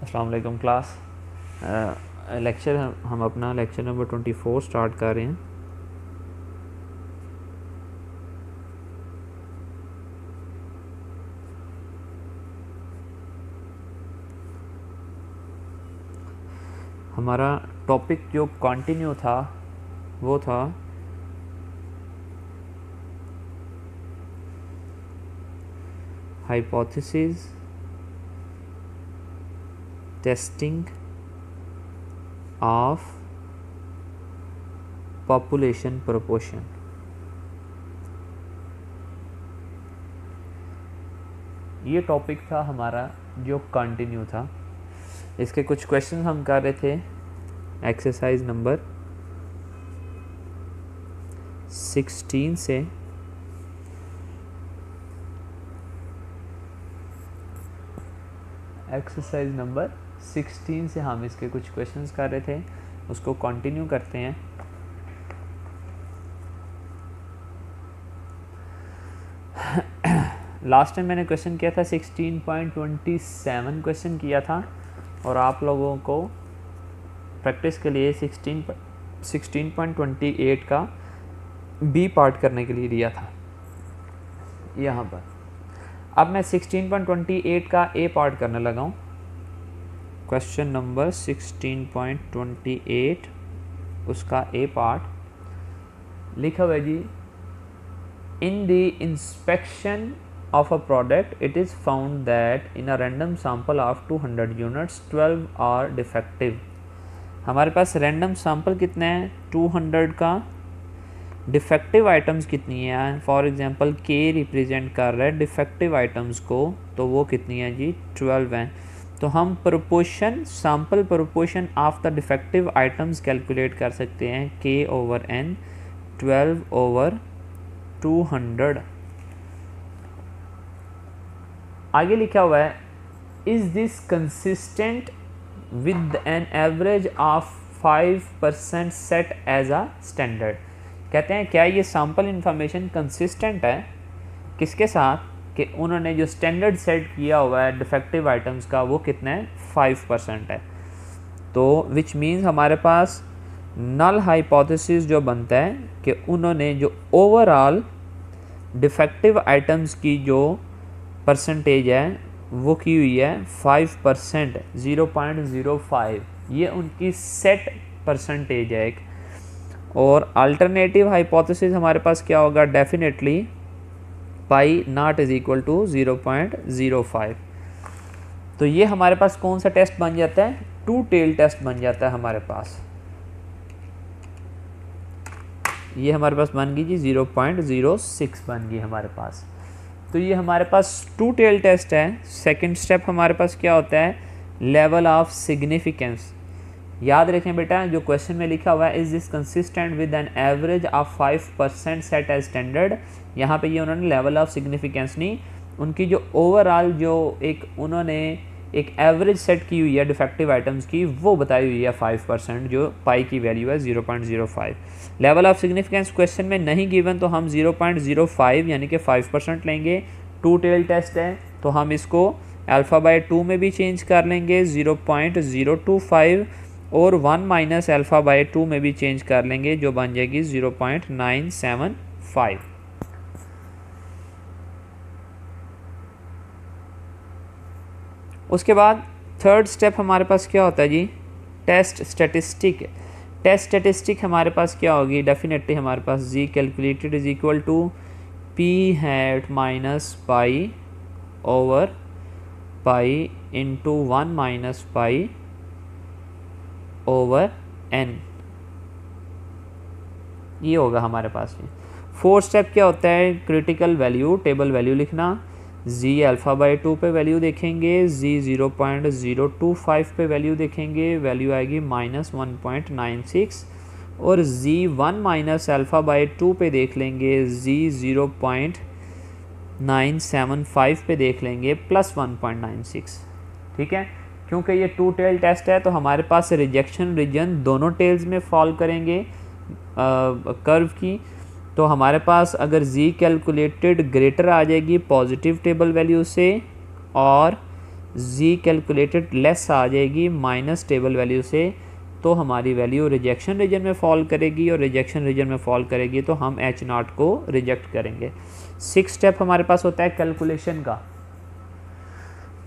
अस्सलाम वालेकुम class. Lecture हम अपना लेक्चर नंबर 24 स्टार्ट कर रहे हैं। हमारा टॉपिक जो कंटिन्यू था वो था hypothesis testing of population proportion. ये टॉपिक था हमारा जो कंटिन्यू था। इसके कुछ क्वेश्चन हम कर रहे थे एक्सरसाइज नंबर 16 से एक्सरसाइज नंबर 16 से हम इसके कुछ क्वेश्चंस कर रहे थे, उसको कंटिन्यू करते हैं। लास्ट टाइम मैंने क्वेश्चन किया था 16.27 क्वेश्चन किया था और आप लोगों को प्रैक्टिस के लिए 16.28 का बी पार्ट करने के लिए दिया था यहाँ पर। अब मैं 16.28 का ए पार्ट करने लगा हूँ। क्वेश्चन नंबर 16.28 उसका ए पार्ट लिखा हुआ है जी। In the inspection of a product it is found that in a random sample of 200 units 12 are defective। हमारे पास रैंडम सैंपल कितने हैं 200 का, डिफेक्टिव आइटम्स कितनी है। फॉर एग्जांपल के रिप्रेजेंट कर रहा है डिफेक्टिव आइटम्स को, तो वो कितनी है जी 12 हैं। तो हम proportion sample proportion of the defective items calculate कर सकते हैं k ओवर n 12 ओवर 200। आगे लिखा हुआ है is this consistent with an average of 5% set as a standard. कहते हैं क्या ये सैम्पल इंफॉर्मेशन कंसिस्टेंट है किसके साथ कि उन्होंने जो स्टैंडर्ड सेट किया हुआ है डिफेक्टिव आइटम्स का वो कितना है 5% है। तो विच मीन्स हमारे पास नल हाइपोथेसिस जो बनता है कि उन्होंने जो ओवरऑल डिफेक्टिव आइटम्स की जो परसेंटेज है वो की हुई है 5%, 0.05। ये उनकी सेट परसेंटेज है एक। और अल्टरनेटिव हाइपोथेसिस हमारे पास क्या होगा definitely pi not is equal to 0.05। तो ये हमारे पास कौन सा टेस्ट बन जाता है, टू टेल टेस्ट बन जाता है हमारे पास। ये हमारे पास बन गई जी 0.06 बन गई हमारे पास। तो ये हमारे पास टू टेल टेस्ट है। सेकंड स्टेप हमारे पास क्या होता है लेवल ऑफ सिग्निफिकेंस। याद रखें बेटा जो क्वेश्चन में लिखा हुआ है is this consistent with an average of 5% set as standard. यहाँ पे ये उन्होंने लेवल ऑफ सिग्निफिकेंस नहीं, उनकी जो ओवरऑल जो एक उन्होंने एक एवरेज सेट की हुई है डिफेक्टिव आइटम्स की वो बताई हुई है 5%, जो पाई की वैल्यू है 0.05। लेवल ऑफ सिग्निफिकेंस क्वेश्चन में नहीं गिवन तो हम 0.05 यानी कि 5% लेंगे। टू टेल टेस्ट है तो हम इसको अल्फ़ा बाय 2 में भी चेंज कर लेंगे 0.025 और 1 माइनस अल्फ़ा बाय 2 में भी चेंज कर लेंगे जो बन जाएगी 0.975। उसके बाद थर्ड स्टेप हमारे पास क्या होता है जी टेस्ट स्टैटिस्टिक। टेस्ट स्टैटिस्टिक हमारे पास क्या होगी डेफिनेटली हमारे पास z calculated is equal to p hat minus pi over pi into 1 minus pi over n. ये होगा हमारे पास। फोर्थ स्टेप क्या होता है क्रिटिकल वैल्यू टेबल वैल्यू लिखना। जी अल्फ़ा बाई 2 पे वैल्यू देखेंगे, जी 0.025 पे वैल्यू देखेंगे, वैल्यू आएगी -1.96 और जी 1 माइनस अल्फ़ा बाई 2 पे देख लेंगे, जी 0.975 पे देख लेंगे +1.96। ठीक है, क्योंकि ये टू टेल टेस्ट है तो हमारे पास रिजेक्शन रीजन दोनों टेल्स में फॉल करेंगे कर्व की। तो हमारे पास अगर z कैलकुलेटेड ग्रेटर आ जाएगी पॉजिटिव टेबल वैल्यू से और जी कैलकुलेटेड लेस आ जाएगी माइनस टेबल वैल्यू से, तो हमारी वैल्यू रिजेक्शन रीजन में फॉल करेगी, और रिजेक्शन रीजन में फॉल करेगी तो हम H0 को रिजेक्ट करेंगे। 6 स्टेप हमारे पास होता है कैलकुलेशन का।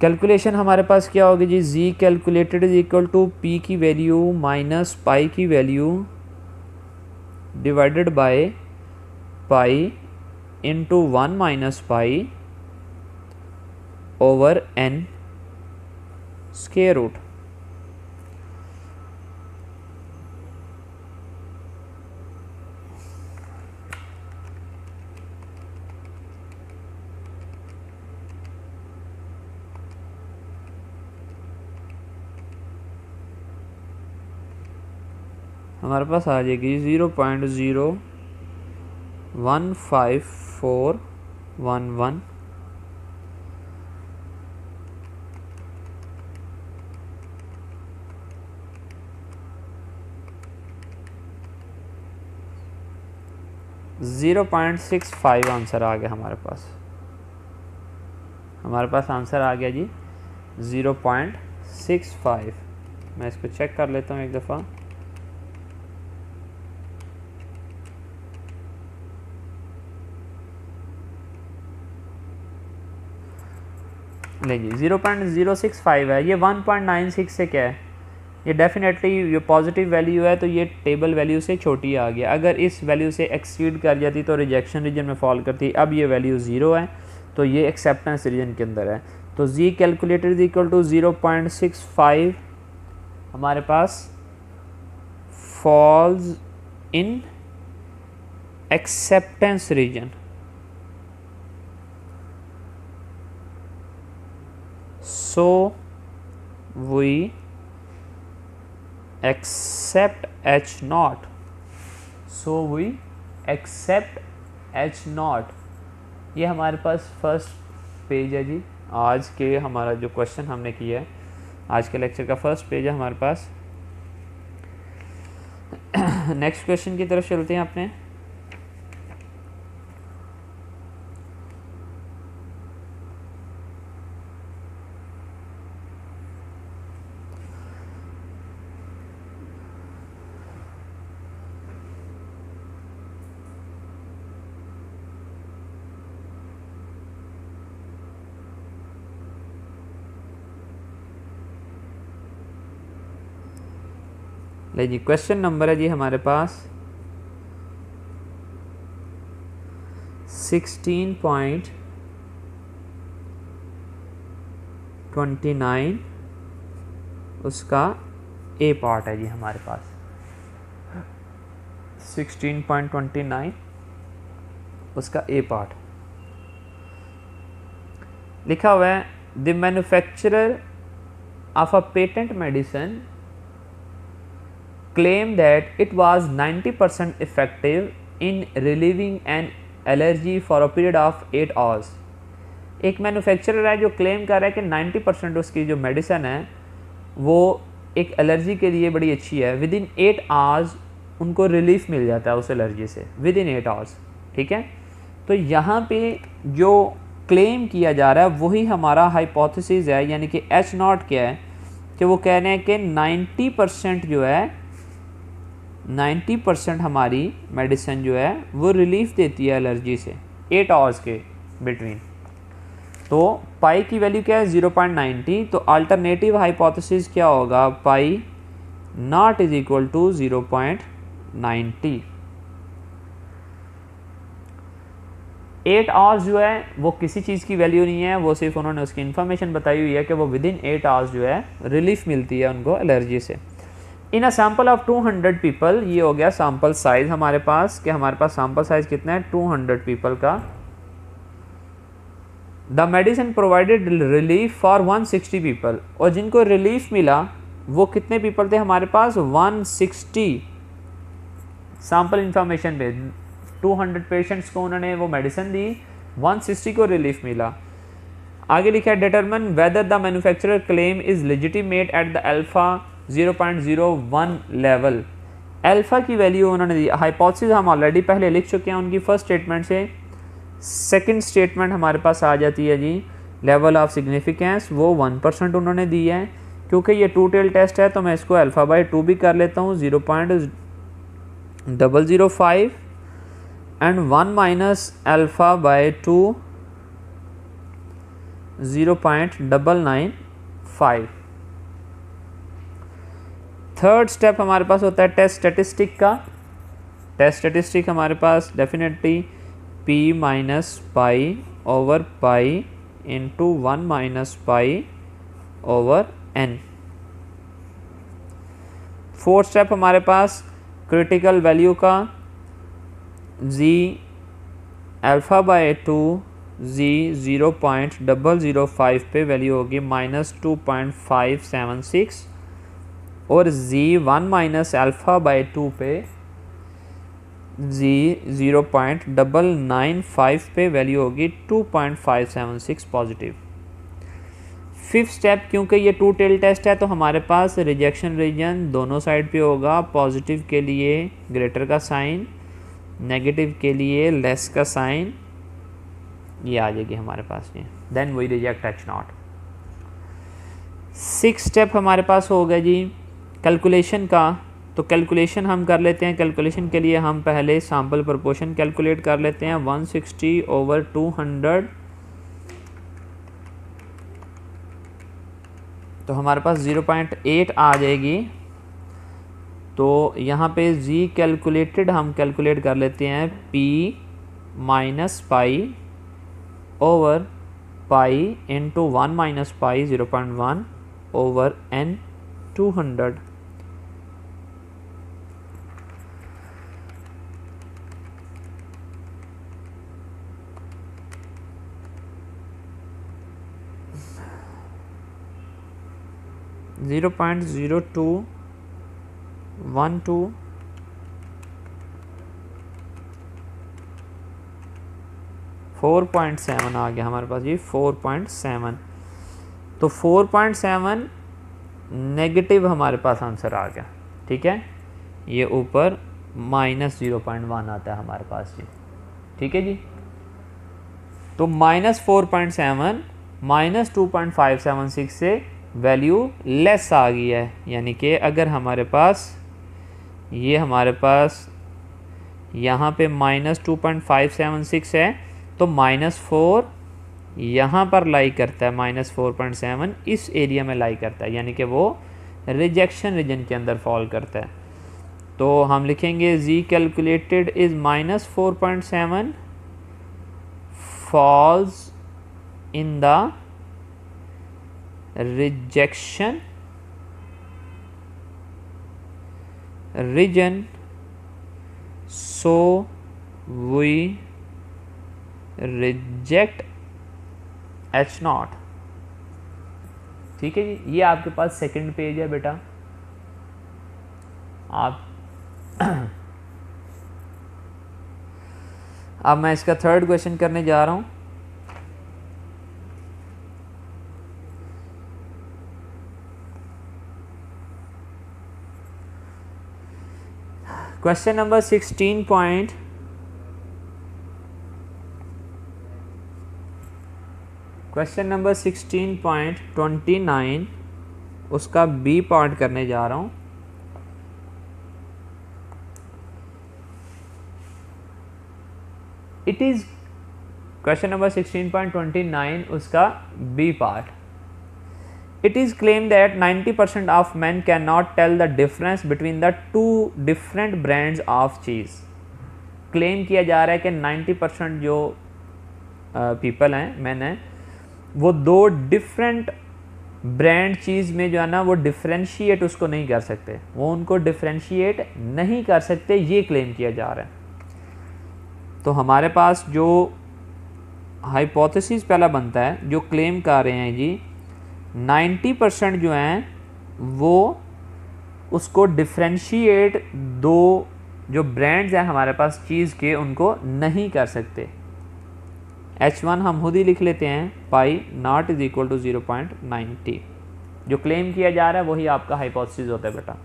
कैलकुलेशन हमारे पास क्या होगी जी, z calculated is equal to p की वैल्यू माइनस पाई की value divided by pi into 1 minus pi over n square root. हमारे पास आ जाएगी 0.015411 0.65 आंसर आ गया हमारे पास। हमारे पास आंसर आ गया जी 0.65। मैं इसको चेक कर लेता हूँ एक दफ़ा। नहीं जी 0.065 है, ये 1.96 से क्या है, ये डेफिनेटली ये पॉजिटिव वैल्यू है तो ये टेबल वैल्यू से छोटी आ गया। अगर इस वैल्यू से एक्सीड कर जाती तो रिजेक्शन रीजन में फॉल करती। अब ये वैल्यू 0 है तो ये एक्सेप्टेंस रीजन के अंदर है। तो z calculated is equal to 0.65 हमारे पास falls in acceptance region. So we accept H0. So we accept H0। ये हमारे पास फर्स्ट पेज है जी। आज के हमारा जो क्वेश्चन हमने किया है, आज के लेक्चर का फर्स्ट पेज है हमारे पास। नेक्स्ट क्वेश्चन की तरफ चलते हैं अपने। ले जी क्वेश्चन नंबर है जी हमारे पास 16.29, उसका ए पार्ट है जी हमारे पास। 16.29 उसका ए पार्ट लिखा हुआ है। The manufacturer of a patent medicine claim that it was 90% effective in relieving an allergy for a period of 8 hours। एक मैन्युफैक्चरर है जो क्लेम कर रहा है कि 90% उसकी जो मेडिसिन है वो एक एलर्जी के लिए बड़ी अच्छी है। विद इन 8 आवर्स उनको रिलीफ मिल जाता है उस एलर्जी से, विद इन 8 आवर्स। ठीक है, तो यहाँ पे जो क्लेम किया जा रहा है वही हमारा हाइपोथेसिस है, यानी कि H0 क्या है कि वो कह रहे हैं कि 90% जो है 90% हमारी मेडिसिन जो है वो रिलीफ देती है एलर्जी से 8 आवर्स के बिटवीन। तो पाई की वैल्यू क्या है 0.90, तो अल्टरनेटिव हाइपोथेसिस क्या होगा, pi not is equal to 0.90। 8 hours जो है वो किसी चीज़ की वैल्यू नहीं है, वो सिर्फ उन्होंने उसकी इन्फॉर्मेशन बताई हुई है कि वो विद इन 8 आवर्स जो है रिलीफ मिलती है उनको एलर्जी से। इन अ सैम्पल ऑफ 200 पीपल, ये हो गया सैम्पल साइज हमारे पास, कि हमारे पास सैम्पल साइज कितना है 200 पीपल का। The medicine provided relief for 160 people, और जिनको रिलीफ मिला वो कितने पीपल थे हमारे पास 160। सैम्पल इंफॉर्मेशन पे 200 पेशेंट्स को उन्होंने वो मेडिसिन दी, 160 को रिलीफ मिला। आगे लिखा है determine whether the manufacturer claim is legitimate at the alpha 0.01 level. Alpha की वैल्यू उन्होंने दी। हाइपोथेसिस हम ऑलरेडी पहले लिख चुके हैं उनकी फर्स्ट स्टेटमेंट से। सेकंड स्टेटमेंट हमारे पास आ जाती है जी लेवल ऑफ सिग्निफिकेंस वो 1% उन्होंने दी है। क्योंकि ये 2 टेल टेस्ट है तो मैं इसको अल्फ़ा बाई 2 भी कर लेता हूँ, 0.005 and 1 minus alpha by 2 0.995। Third step हमारे पास होता है टेस्ट स्टेटिस्टिक का। टेस्ट स्टेटिस्टिक हमारे पास definitely p minus pi over pi into 1 minus pi over n। Fourth step हमारे पास क्रिटिकल वैल्यू का, z अल्फ़ा बाई 2 z 0.005 पे वैल्यू होगी -2.576 और z 1 माइनस अल्फ़ा बाई 2 पे z 0.995 पे वैल्यू होगी 2.576 पॉजिटिव। फिफ्थ स्टेप, क्योंकि ये 2 टेल टेस्ट है तो हमारे पास रिजेक्शन रीजन दोनों साइड पे होगा। पॉजिटिव के लिए ग्रेटर का साइन, नेगेटिव के लिए लेस का साइन, ये आ जाएगी हमारे पास ये, then we reject H0। Six step हमारे पास होगा जी कैलकुलेशन का। तो कैलकुलेशन हम कर लेते हैं। कैलकुलेशन के लिए हम पहले सैम्पल प्रोपोर्शन कैलकुलेट कर लेते हैं। 160/200 तो हमारे पास 0.8 आ जाएगी। तो यहाँ पे z कैलकुलेटेड हम कैलकुलेट कर लेते हैं p minus pi over pi into 1 minus pi 0.1 over n 200। (0.0212) 4.7 आ गया हमारे पास ये 4.7। तो 4.7 नेगेटिव हमारे पास आंसर आ गया। ठीक है, ये ऊपर -0.1 आता है हमारे पास ये। ठीक है जी, तो -4.7 -2.576 से वैल्यू लेस आ गई है। यानी कि अगर हमारे पास यहाँ पे -2.576 है तो -4 यहाँ पर लाई करता है, -4.7 इस एरिया में लाई करता है, यानी कि वो रिजेक्शन रीजन के अंदर फॉल करता है। तो हम लिखेंगे z calculated is -4.7 falls in the rejection region, so we reject H0। ठीक है जी, ये आपके पास सेकंड पेज है बेटा। आप अब मैं इसका थर्ड क्वेश्चन करने जा रहा हूं। क्वेश्चन नंबर 16.29 उसका बी पार्ट करने जा रहा हूं। इट इज क्वेश्चन नंबर 16.29 उसका B part. It is claimed that 90% of men cannot tell the difference between the two different brands of cheese। Claim किया जा रहा है कि 90% जो पीपल हैं, मैन हैं, वो दो डिफरेंट ब्रांड चीज़ में जो है ना वो डिफ्रेंशिएट उसको नहीं कर सकते, वो उनको डिफ्रेंशिएट नहीं कर सकते, ये क्लेम किया जा रहा है। तो हमारे पास जो हाइपोथेसिस पहला बनता है, जो क्लेम कर रहे हैं जी 90% जो हैं वो उसको डिफ्रेंशिएट दो जो ब्रांड्स हैं हमारे पास चीज़ के, उनको नहीं कर सकते। H1 हम खुद ही लिख लेते हैं, पाई नॉट इज इक्वल टू 0.90। जो क्लेम किया जा रहा है वही आपका हाइपोथेसिस होता है बेटा।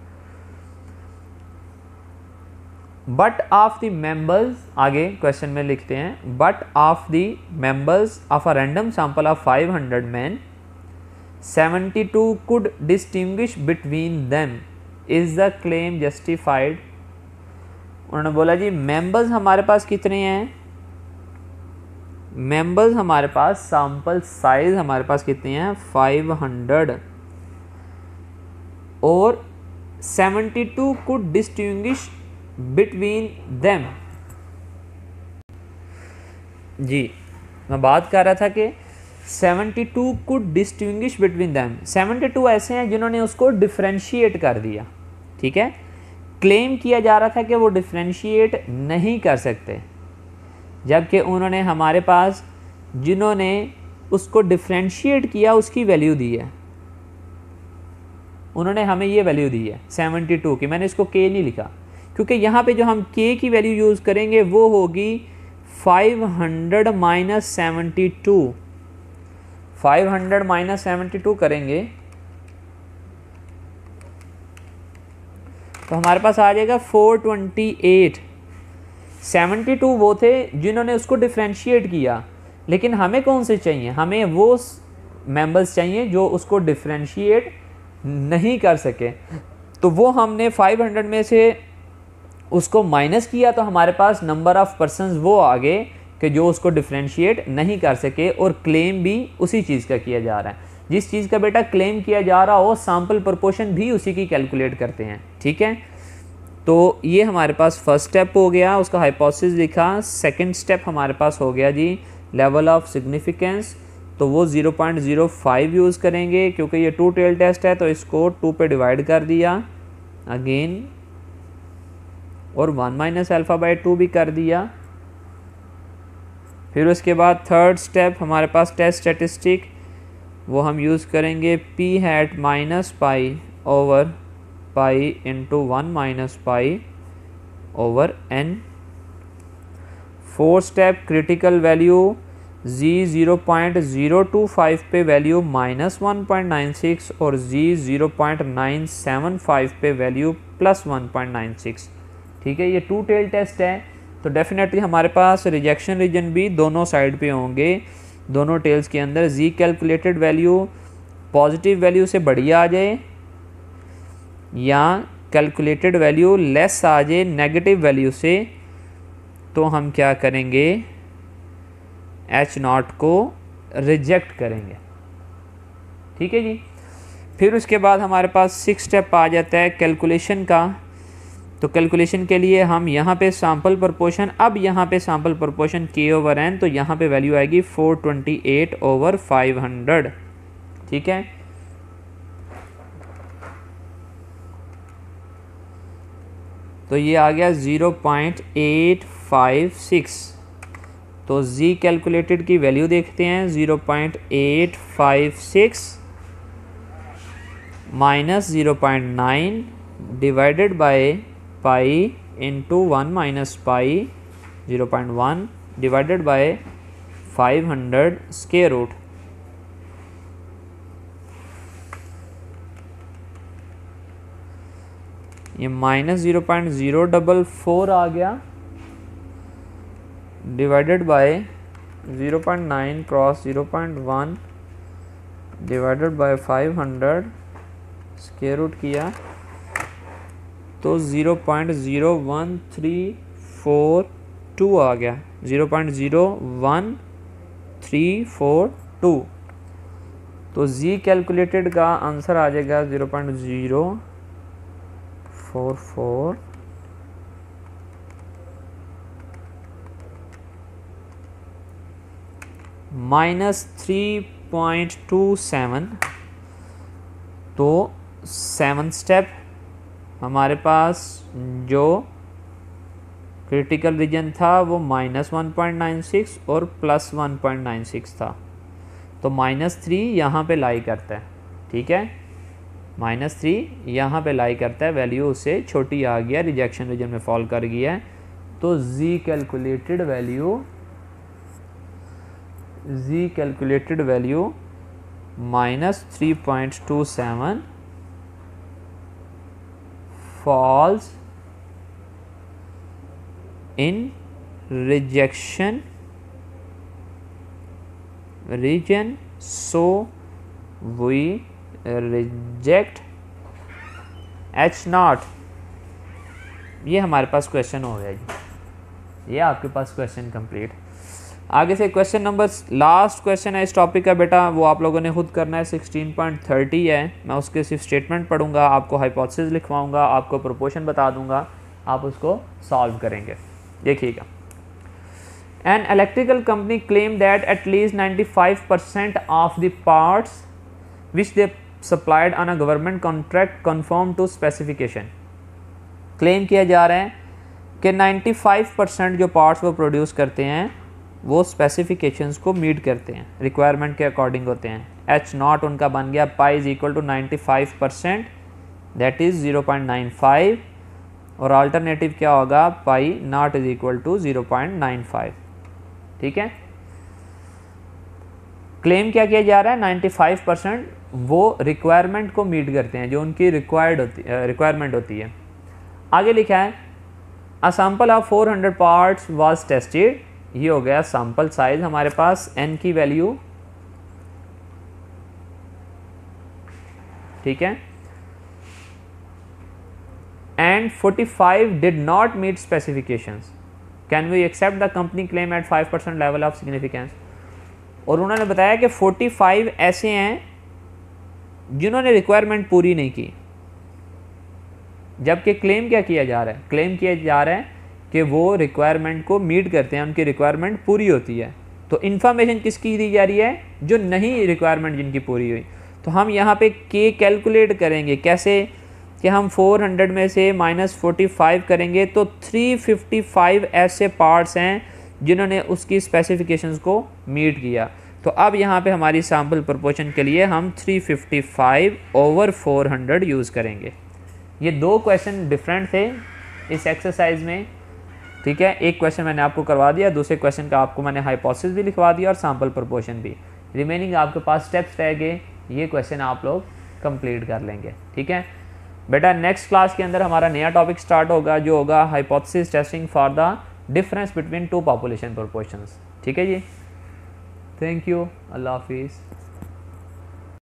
बट ऑफ द मेंबर्स, आगे क्वेश्चन में लिखते हैं, but of the members of a random sample of 500 man 72 could distinguish between them, is the claim justified. उन्होंने बोला जी मेंबर्स हमारे पास कितने हैं, मेंबर्स हमारे पास, सैंपल साइज हमारे पास कितने हैं 500, और 72 कुड डिस्टिंग्विश बिटवीन देम। जी मैं बात कर रहा था कि 72 कुड डिस्टिंग्विश बिटवीन देम, 72 ऐसे हैं जिन्होंने उसको डिफ्रेंशिएट कर दिया। ठीक है, क्लेम किया जा रहा था कि वो डिफ्रेंशिएट नहीं कर सकते, जबकि उन्होंने हमारे पास जिन्होंने उसको डिफ्रेंशिएट किया उसकी वैल्यू दी है, उन्होंने हमें ये वैल्यू दी है 72 की। मैंने इसको k नहीं लिखा क्योंकि यहाँ पे जो हम k की वैल्यू यूज़ करेंगे वो होगी 500 माइनस 72, 500 माइनस 72 करेंगे तो हमारे पास आ जाएगा 428। 72 वो थे जिन्होंने उसको डिफ्रेंशिएट किया, लेकिन हमें कौन से चाहिए, हमें वो मेंबर्स चाहिए जो उसको डिफ्रेंशिएट नहीं कर सके। तो वो हमने 500 में से उसको माइनस किया तो हमारे पास नंबर ऑफ़ पर्सन्स वो आ गए कि जो उसको डिफ्रेंशिएट नहीं कर सके, और क्लेम भी उसी चीज़ का किया जा रहा है। जिस चीज़ का बेटा क्लेम किया जा रहा हो सैंपल प्रोपोर्शन भी उसी की कैलकुलेट करते हैं। ठीक है, तो ये हमारे पास फर्स्ट स्टेप हो गया, उसका हाइपोथेसिस लिखा। सेकंड स्टेप हमारे पास हो गया जी लेवल ऑफ सिग्निफिकेंस, तो वो 0.05 यूज़ करेंगे क्योंकि ये 2 टेल टेस्ट है, तो इसको 2 पे डिवाइड कर दिया अगेन, और 1 माइनस अल्फ़ा बाई 2 भी कर दिया। फिर उसके बाद थर्ड स्टेप हमारे पास टेस्ट स्टैटिस्टिक, वो हम यूज़ करेंगे p hat minus pi over pi into 1 minus pi over n। Fourth step critical value z 0.025 पे वैल्यू माइनस 1.96 और z 0.975 पे वैल्यू प्लस 1.96। ठीक है, ये 2 टेल टेस्ट है, तो डेफिनेटली हमारे पास रिजेक्शन रीजन भी दोनों साइड पे होंगे, दोनों टेल्स के अंदर। z calculated value positive value से बड़ी आ जाए या कैलकुलेटेड वैल्यू लेस आ जाए नेगेटिव वैल्यू से, तो हम क्या करेंगे, H0 को रिजेक्ट करेंगे। ठीक है जी। फिर उसके बाद हमारे पास 6 स्टेप आ जाता है कैलकुलेशन का। तो कैलकुलेशन के लिए हम यहाँ पे सैंपल प्रोपोर्शन, अब यहाँ पे सैंपल प्रोपोर्शन k/n, तो यहाँ पे वैल्यू आएगी 428/500। ठीक है, तो ये आ गया 0.856। तो z कैलकुलेटेड की वैल्यू देखते हैं, 0.856 minus 0.9 divided by pi into 1 minus pi 0.1 divided by 500 square root. ये माइनस 0.044 आ गया divided by 0.9 cross 0.1 divided by 500 square root किया तो 0.01342 आ गया, 0.01342। तो z कैलकुलेटेड का आंसर आ जाएगा 0.044 माइनस 3.27। तो 7th स्टेप हमारे पास जो क्रिटिकल रीजन था वो -1.96 और +1.96 था, तो -3 यहाँ पे लाई करता है। ठीक है, -3 यहाँ पे लाई करता है, वैल्यू उससे छोटी आ गया, रिजेक्शन रीजन में फॉल कर गया है। तो z calculated value -3.27 falls in rejection region, so we reject H naught. ये हमारे पास क्वेश्चन हो गया जी, ये आपके पास क्वेश्चन कंप्लीट। आगे से क्वेश्चन नंबर लास्ट क्वेश्चन है इस टॉपिक का बेटा, वो आप लोगों ने खुद करना है। 16.30 है, मैं उसके सिर्फ स्टेटमेंट पढ़ूंगा, आपको हाइपोथेसिस लिखवाऊंगा, आपको प्रोपोर्शन बता दूंगा, आप उसको सॉल्व करेंगे। देखिएगा, an electrical company claim that at least 95% of the parts which they supplied on a government contract confirm to specification. Claim किया जा रहा है कि 95% जो पार्ट्स वो प्रोड्यूस करते हैं वो स्पेसिफिकेशंस को मीट करते हैं, रिक्वायरमेंट के अकॉर्डिंग होते हैं। एच नॉट उनका बन गया pi is equal to 95%, that is 0.95, और अल्टरनेटिव क्या होगा, pi not is equal to 0.95। ठीक है, क्लेम क्या किया जा रहा है, 95% वो रिक्वायरमेंट को मीट करते हैं, जो उनकी रिक्वायरमेंट होती है। आगे लिखा है a sample of 400 parts was tested. ये हो गया सैंपल साइज हमारे पास, n की वैल्यू, ठीक है, and 45 did not meet specifications, can we accept the company claim at 5% level of significance. और उन्होंने बताया कि 45 ऐसे हैं जिन्होंने रिक्वायरमेंट पूरी नहीं की, जबकि क्लेम क्या किया जा रहा है, क्लेम किया जा रहा है कि वो रिक्वायरमेंट को मीट करते हैं, उनकी रिक्वायरमेंट पूरी होती है। तो इन्फॉर्मेशन किसकी दी जा रही है, जो नहीं रिक्वायरमेंट जिनकी पूरी हुई। तो हम यहाँ पे के कैलकुलेट करेंगे कैसे, कि हम 400 में से -45 करेंगे तो 355 ऐसे पार्ट्स हैं जिन्होंने उसकी स्पेसिफिकेशंस को मीट किया। तो अब यहाँ पे हमारी सैम्पल प्रोपोर्शन के लिए हम 355/400 यूज़ करेंगे। ये दो क्वेश्चन डिफरेंट थे इस एक्सरसाइज में, ठीक है। एक क्वेश्चन मैंने आपको करवा दिया, दूसरे क्वेश्चन का आपको मैंने हाइपोथेसिस भी लिखवा दिया और सैम्पल प्रोपोर्शन भी। रिमेनिंग आपके पास स्टेप्स रह गए, ये क्वेश्चन आप लोग कंप्लीट कर लेंगे, ठीक है बेटा। नेक्स्ट क्लास के अंदर हमारा नया टॉपिक स्टार्ट होगा, जो होगा hypothesis testing for the difference between two population proportions, ठीक है जी। थैंक यू, अल्लाह हाफिज़।